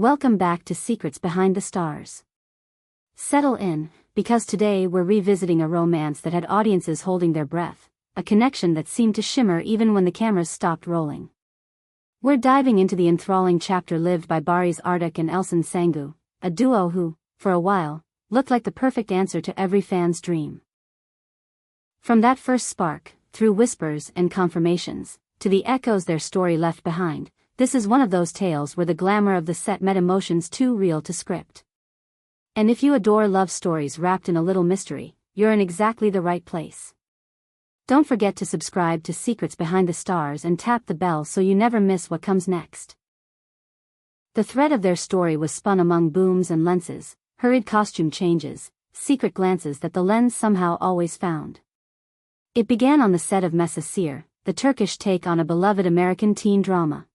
Welcome back to Secrets Behind the Stars. Settle in, because today we're revisiting a romance that had audiences holding their breath, a connection that seemed to shimmer even when the cameras stopped rolling. We're diving into the enthralling chapter lived by Barış Arduç and Elçin Sangu, a duo who, for a while, looked like the perfect answer to every fan's dream. From that first spark, through whispers and confirmations, to the echoes their story left behind, this is one of those tales where the glamour of the set met emotions too real to script. And if you adore love stories wrapped in a little mystery, you're in exactly the right place. Don't forget to subscribe to Secrets Behind the Stars and tap the bell so you never miss what comes next. The thread of their story was spun among booms and lenses, hurried costume changes, secret glances that the lens somehow always found. It began on the set of Mececir, the Turkish take on a beloved American teen drama.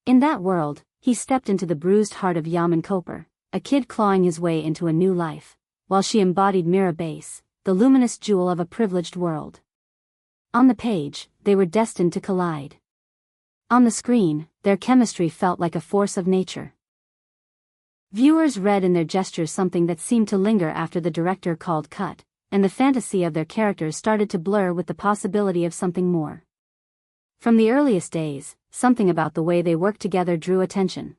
In that world, he stepped into the bruised heart of Yaman Koper, a kid clawing his way into a new life, while she embodied Mira Base, the luminous jewel of a privileged world. On the page, they were destined to collide. On the screen, their chemistry felt like a force of nature. Viewers read in their gestures something that seemed to linger after the director called cut, and the fantasy of their characters started to blur with the possibility of something more. From the earliest days, something about the way they worked together drew attention.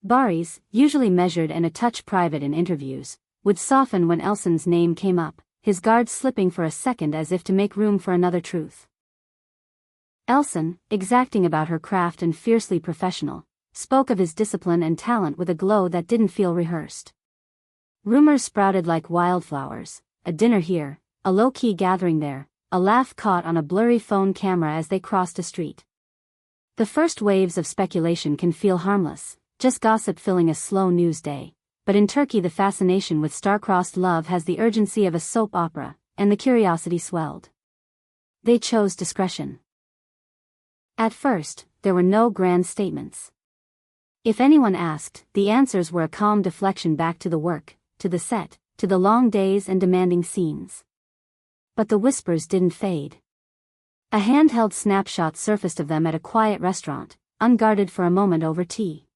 Barış, usually measured and a touch private in interviews, would soften when Elçin's name came up, his guard slipping for a second as if to make room for another truth. Elçin, exacting about her craft and fiercely professional, spoke of his discipline and talent with a glow that didn't feel rehearsed. Rumors sprouted like wildflowers, a dinner here, a low-key gathering there, a laugh caught on a blurry phone camera as they crossed a street. The first waves of speculation can feel harmless, just gossip filling a slow news day, but in Turkey the fascination with star-crossed love has the urgency of a soap opera, and the curiosity swelled. They chose discretion. At first, there were no grand statements. If anyone asked, the answers were a calm deflection back to the work, to the set, to the long days and demanding scenes. But the whispers didn't fade. A handheld snapshot surfaced of them at a quiet restaurant, unguarded for a moment over tea.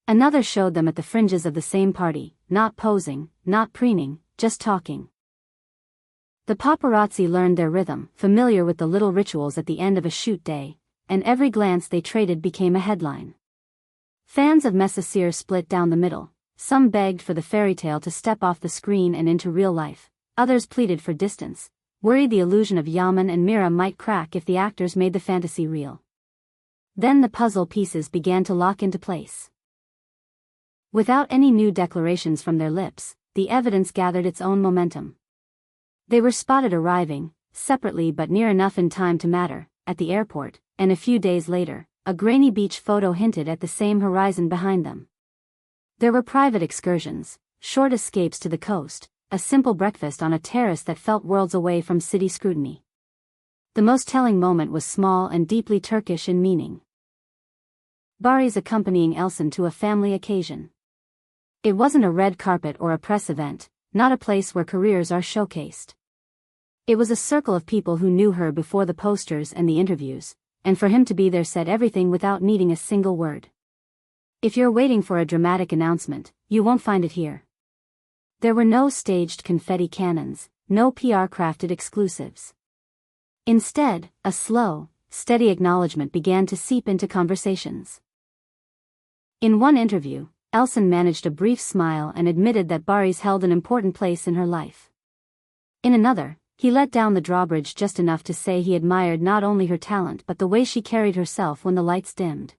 Another showed them at the fringes of the same party, not posing, not preening, just talking. The paparazzi learned their rhythm, familiar with the little rituals at the end of a shoot day, and every glance they traded became a headline. Fans of Mececir split down the middle, some begged for the fairy tale to step off the screen and into real life, others pleaded for distance, worried the illusion of Yaman and Mira might crack if the actors made the fantasy real. Then the puzzle pieces began to lock into place. Without any new declarations from their lips, the evidence gathered its own momentum. They were spotted arriving, separately but near enough in time to matter, at the airport, and a few days later, a grainy beach photo hinted at the same horizon behind them. There were private excursions, short escapes to the coast, a simple breakfast on a terrace that felt worlds away from city scrutiny. The most telling moment was small and deeply Turkish in meaning. Barış accompanying Elçin to a family occasion. It wasn't a red carpet or a press event, not a place where careers are showcased. It was a circle of people who knew her before the posters and the interviews, and for him to be there said everything without needing a single word. If you're waiting for a dramatic announcement, you won't find it here. There were no staged confetti cannons, no PR-crafted exclusives. Instead, a slow, steady acknowledgement began to seep into conversations. In one interview, Elçin managed a brief smile and admitted that Barış held an important place in her life. In another, he let down the drawbridge just enough to say he admired not only her talent but the way she carried herself when the lights dimmed.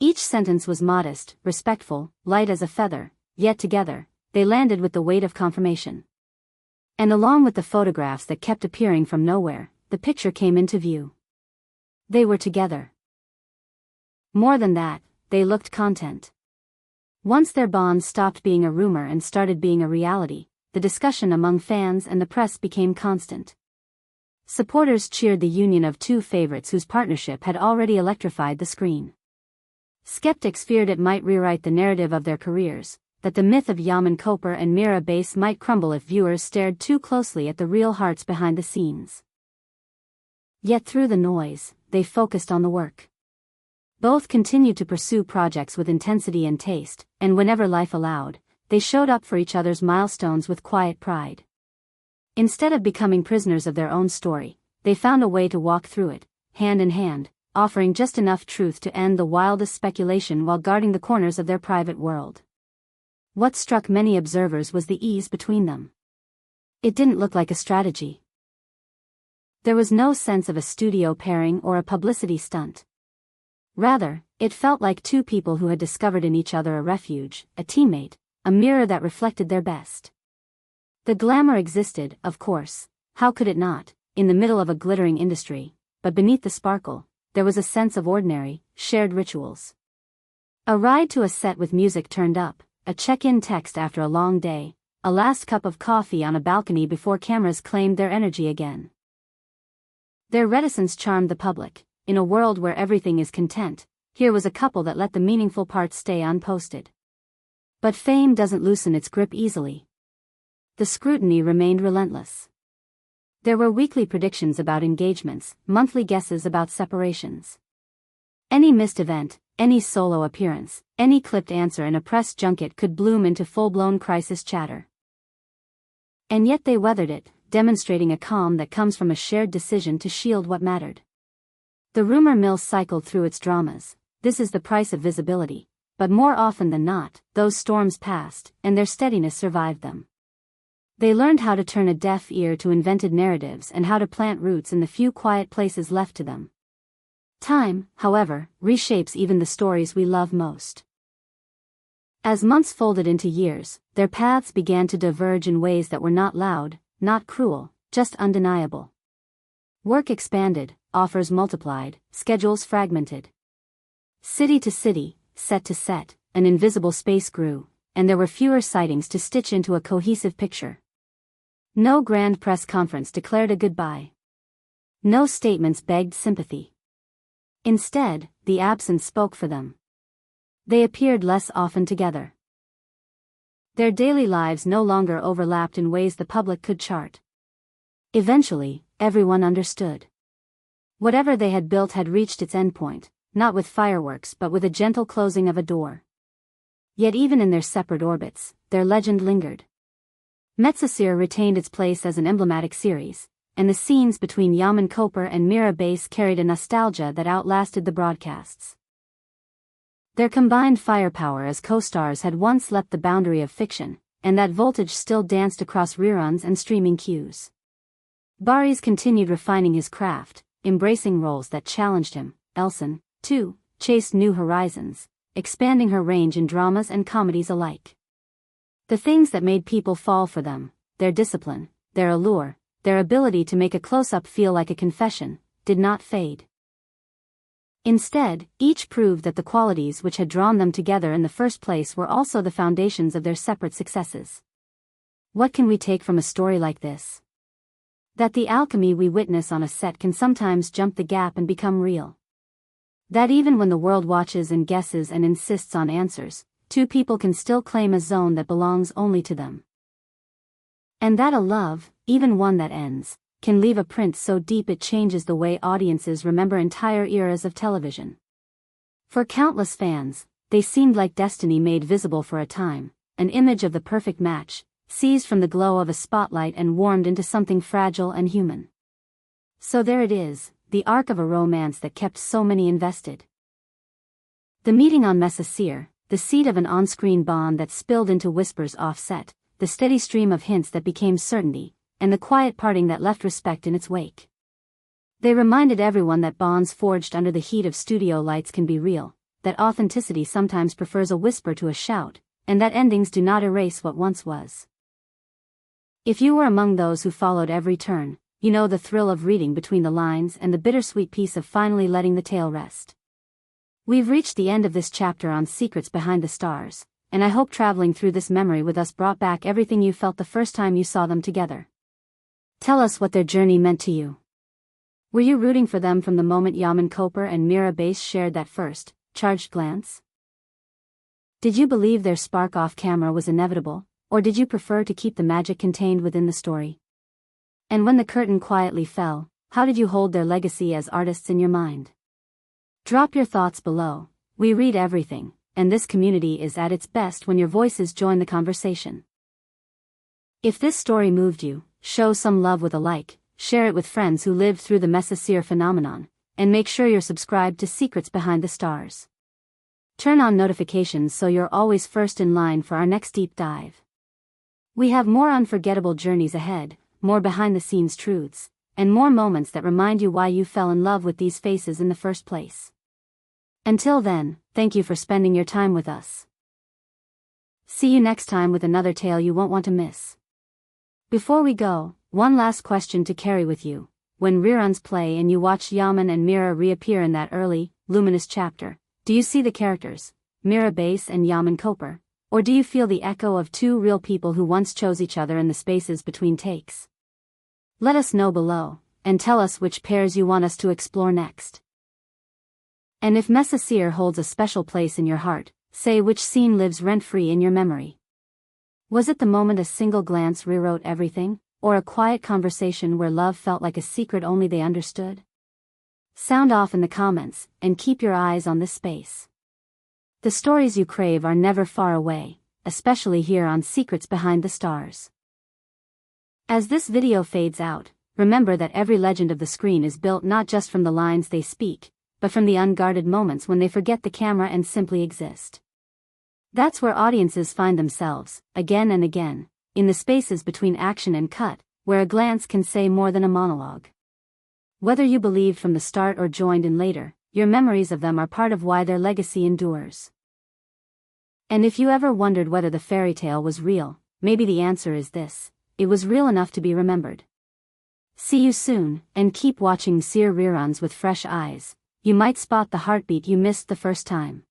Each sentence was modest, respectful, light as a feather, yet together, they landed with the weight of confirmation. And along with the photographs that kept appearing from nowhere, the picture came into view. They were together. More than that, they looked content. Once their bond stopped being a rumor and started being a reality, the discussion among fans and the press became constant. Supporters cheered the union of two favorites whose partnership had already electrified the screen. Skeptics feared it might rewrite the narrative of their careers, that the myth of Yaman Koper and Mira Base might crumble if viewers stared too closely at the real hearts behind the scenes. Yet through the noise, they focused on the work. Both continued to pursue projects with intensity and taste, and whenever life allowed, they showed up for each other's milestones with quiet pride. Instead of becoming prisoners of their own story, they found a way to walk through it, hand in hand, offering just enough truth to end the wildest speculation while guarding the corners of their private world. What struck many observers was the ease between them. It didn't look like a strategy. There was no sense of a studio pairing or a publicity stunt. Rather, it felt like two people who had discovered in each other a refuge, a teammate, a mirror that reflected their best. The glamour existed, of course, how could it not, in the middle of a glittering industry, but beneath the sparkle, there was a sense of ordinary, shared rituals. A ride to a set with music turned up, a check-in text after a long day, a last cup of coffee on a balcony before cameras claimed their energy again. Their reticence charmed the public. In a world where everything is content, here was a couple that let the meaningful parts stay unposted. But fame doesn't loosen its grip easily. The scrutiny remained relentless. There were weekly predictions about engagements, monthly guesses about separations. Any missed event, any solo appearance, any clipped answer in a press junket could bloom into full-blown crisis chatter. And yet they weathered it, demonstrating a calm that comes from a shared decision to shield what mattered. The rumor mill cycled through its dramas. This is the price of visibility. But more often than not, those storms passed, and their steadiness survived them. They learned how to turn a deaf ear to invented narratives and how to plant roots in the few quiet places left to them. Time, however, reshapes even the stories we love most. As months folded into years, their paths began to diverge in ways that were not loud, not cruel, just undeniable. Work expanded, offers multiplied, schedules fragmented. City to city, set to set, an invisible space grew, and there were fewer sightings to stitch into a cohesive picture. No grand press conference declared a goodbye. No statements begged sympathy. Instead, the absence spoke for them. They appeared less often together. Their daily lives no longer overlapped in ways the public could chart. Eventually, everyone understood. Whatever they had built had reached its endpoint, not with fireworks but with a gentle closing of a door. Yet even in their separate orbits, their legend lingered. Mececir retained its place as an emblematic series, and the scenes between Yaman Koper and Mira Base carried a nostalgia that outlasted the broadcasts. Their combined firepower as co-stars had once leapt the boundary of fiction, and that voltage still danced across reruns and streaming queues. Barış continued refining his craft, embracing roles that challenged him. Elçin, too, chased new horizons, expanding her range in dramas and comedies alike. The things that made people fall for them, their discipline, their allure, their ability to make a close-up feel like a confession, did not fade. Instead, each proved that the qualities which had drawn them together in the first place were also the foundations of their separate successes. What can we take from a story like this? That the alchemy we witness on a set can sometimes jump the gap and become real. That even when the world watches and guesses and insists on answers, two people can still claim a zone that belongs only to them. And that a love, even one that ends, can leave a print so deep it changes the way audiences remember entire eras of television. For countless fans, they seemed like destiny made visible for a time, an image of the perfect match, seized from the glow of a spotlight and warmed into something fragile and human. So there it is, the arc of a romance that kept so many invested. The meeting on Mececir, the seed of an on-screen bond that spilled into whispers off-set, the steady stream of hints that became certainty, and the quiet parting that left respect in its wake. They reminded everyone that bonds forged under the heat of studio lights can be real, that authenticity sometimes prefers a whisper to a shout, and that endings do not erase what once was. If you were among those who followed every turn, you know the thrill of reading between the lines and the bittersweet peace of finally letting the tale rest. We've reached the end of this chapter on Secrets Behind the Stars, and I hope traveling through this memory with us brought back everything you felt the first time you saw them together. Tell us what their journey meant to you. Were you rooting for them from the moment Yaman Koper and Mira Base shared that first, charged glance? Did you believe their spark off camera was inevitable, or did you prefer to keep the magic contained within the story? And when the curtain quietly fell, how did you hold their legacy as artists in your mind? Drop your thoughts below. We read everything, and this community is at its best when your voices join the conversation. If this story moved you, show some love with a like, share it with friends who lived through the Mececir phenomenon, and make sure you're subscribed to Secrets Behind the Stars. Turn on notifications so you're always first in line for our next deep dive. We have more unforgettable journeys ahead, more behind-the-scenes truths, and more moments that remind you why you fell in love with these faces in the first place. Until then, thank you for spending your time with us. See you next time with another tale you won't want to miss. Before we go, one last question to carry with you. When reruns play and you watch Yaman and Mira reappear in that early, luminous chapter, do you see the characters, Mira Base and Yaman Koper, or do you feel the echo of two real people who once chose each other in the spaces between takes? Let us know below, and tell us which pairs you want us to explore next. And if Mececir holds a special place in your heart, say which scene lives rent-free in your memory. Was it the moment a single glance rewrote everything, or a quiet conversation where love felt like a secret only they understood? Sound off in the comments, and keep your eyes on this space. The stories you crave are never far away, especially here on Secrets Behind the Stars. As this video fades out, remember that every legend of the screen is built not just from the lines they speak, but from the unguarded moments when they forget the camera and simply exist. That's where audiences find themselves, again and again, in the spaces between action and cut, where a glance can say more than a monologue. Whether you believed from the start or joined in later, your memories of them are part of why their legacy endures. And if you ever wondered whether the fairy tale was real, maybe the answer is this: it was real enough to be remembered. See you soon, and keep watching Mececir reruns with fresh eyes. You might spot the heartbeat you missed the first time.